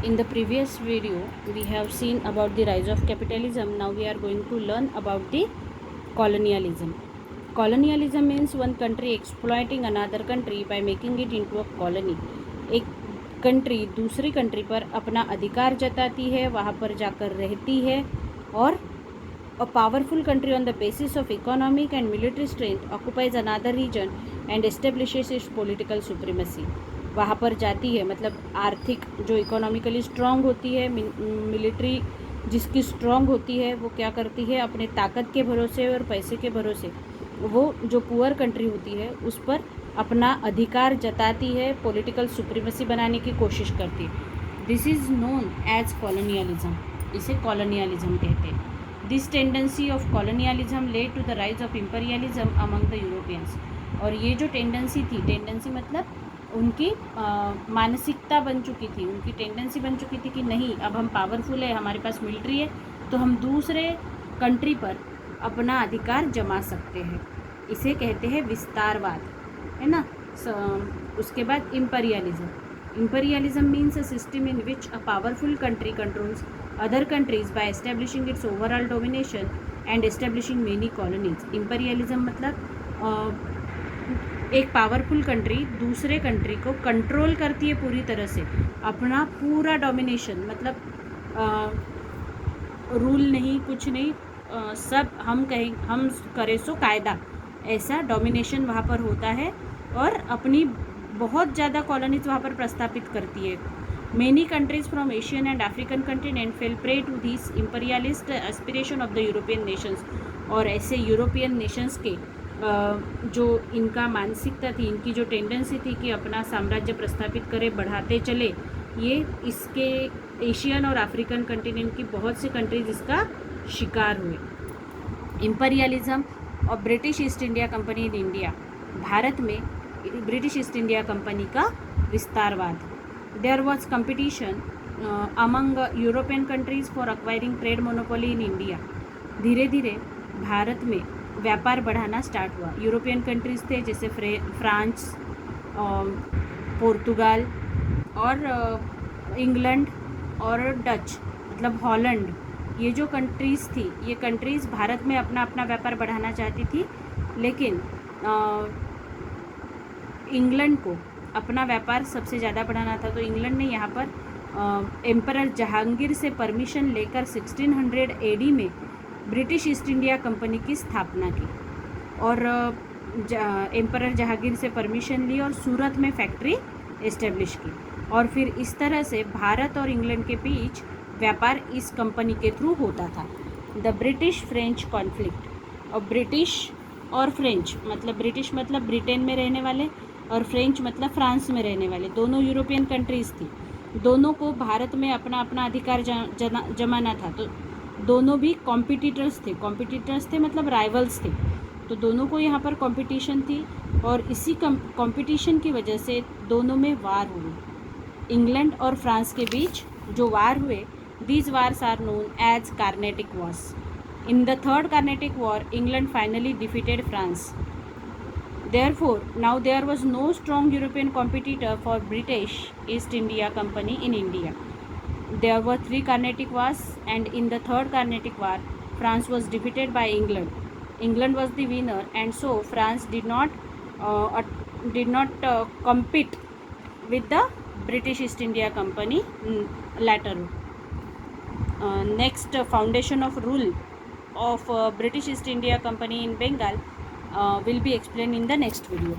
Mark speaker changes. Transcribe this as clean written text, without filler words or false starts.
Speaker 1: In the previous video, we have seen about the rise of capitalism. Now we are going to learn about the colonialism. Colonialism means one country exploiting another country by making it into a colony. एक country दूसरी country पर अपना अधिकार जताती है, वहाँ पर जाकर रहती है और a powerful country on the basis of economic and military strength occupies another region and establishes its political supremacy. वहाँ पर जाती है मतलब आर्थिक जो इकोनॉमिकली स्ट्रॉन्ग होती है, मिलिट्री जिसकी स्ट्रॉन्ग होती है, वो क्या करती है अपने ताकत के भरोसे और पैसे के भरोसे वो जो पुअर कंट्री होती है उस पर अपना अधिकार जताती है, पॉलिटिकल सुप्रीमेसी बनाने की कोशिश करती है. This is known as colonialism. इसे कॉलोनियलिज्म कहते हैं. This tendency of colonialism led to the rise of imperialism among the Europeans. और ये जो टेंडेंसी थी, टेंडेंसी मतलब उनकी मानसिकता बन चुकी थी, उनकी टेंडेंसी बन चुकी थी कि नहीं, अब हम पावरफुल है, हमारे पास मिलिट्री है, तो हम दूसरे कंट्री पर अपना अधिकार जमा सकते हैं. इसे कहते हैं विस्तारवाद, है ना. उसके बाद imperialism. Imperialism means a system in which a powerful country controls other countries by establishing its overall domination and establishing many colonies. Imperialism मतलब एक पावरफुल कंट्री दूसरे कंट्री को कंट्रोल करती है पूरी तरह से, अपना पूरा डोमिनेशन मतलब रूल नहीं, कुछ नहीं, सब हम करें सो कायदा, ऐसा डोमिनेशन वहाँ पर होता है और अपनी बहुत ज़्यादा कॉलोनीज वहाँ पर प्रस्तापित करती है. Many countries from Asian and African continent fell prey to this imperialist aspiration of the European nations. और ऐसे यूरोपियन नेशंस के जो इनका मानसिकता थी, इनकी जो टेंडेंसी थी कि अपना साम्राज्य प्रस्थापित करे, बढ़ाते चले, ये इसके एशियन और अफ्रीकन कंटिनेंट की बहुत से कंट्रीज इसका शिकार हुए. इम्पीरियलिज्म और British East India company in India. Bharat में ब्रिटिश ईस्ट इंडिया कंपनी का विस्तारवाद. There was competition among European countries for acquiring trade monopoly in India. धीरे धीरे भारत में व्यापार बढ़ाना स्टार्ट हुआ. यूरोपियन कंट्रीज़ थे जैसे फ्रांस, पोर्तुगाल और इंग्लैंड और डच मतलब हॉलैंड. ये जो कंट्रीज़ थी, ये कंट्रीज़ भारत में अपना अपना व्यापार बढ़ाना चाहती थी, लेकिन इंग्लैंड को अपना व्यापार सबसे ज़्यादा बढ़ाना था. तो इंग्लैंड ने यहाँ पर एम्परर जहांगीर से परमिशन लेकर 1600 AD में ब्रिटिश ईस्ट इंडिया कंपनी की स्थापना की और एम्परर जहांगीर से परमिशन ली और सूरत में फैक्ट्री इस्टेब्लिश की. और फिर इस तरह से भारत और इंग्लैंड के बीच व्यापार इस कंपनी के थ्रू होता था. The British French conflict. और ब्रिटिश और फ्रेंच मतलब ब्रिटिश मतलब ब्रिटेन में रहने वाले और फ्रेंच मतलब फ्रांस में रहने वाले, दोनों यूरोपियन कंट्रीज़ थी. दोनों को भारत में अपना अपना अधिकार जमाना था. तो दोनों भी कॉम्पिटिटर्स थे मतलब राइवल्स थे. तो दोनों को यहाँ पर कंपटीशन थी और इसी कंपटीशन की वजह से दोनों में वार हुई. इंग्लैंड और फ्रांस के बीच जो वार हुए, these wars are known as Carnatic wars. In the third Carnatic war England finally defeated France. Therefore, now there was no strong European competitor for British East India Company in India. There were 3 Carnatic Wars, and in the third Carnatic War, France was defeated by England. England was the winner, and so France did not compete with the British East India Company later. Next, foundation of rule of British East India Company in Bengal will be explained in the next video.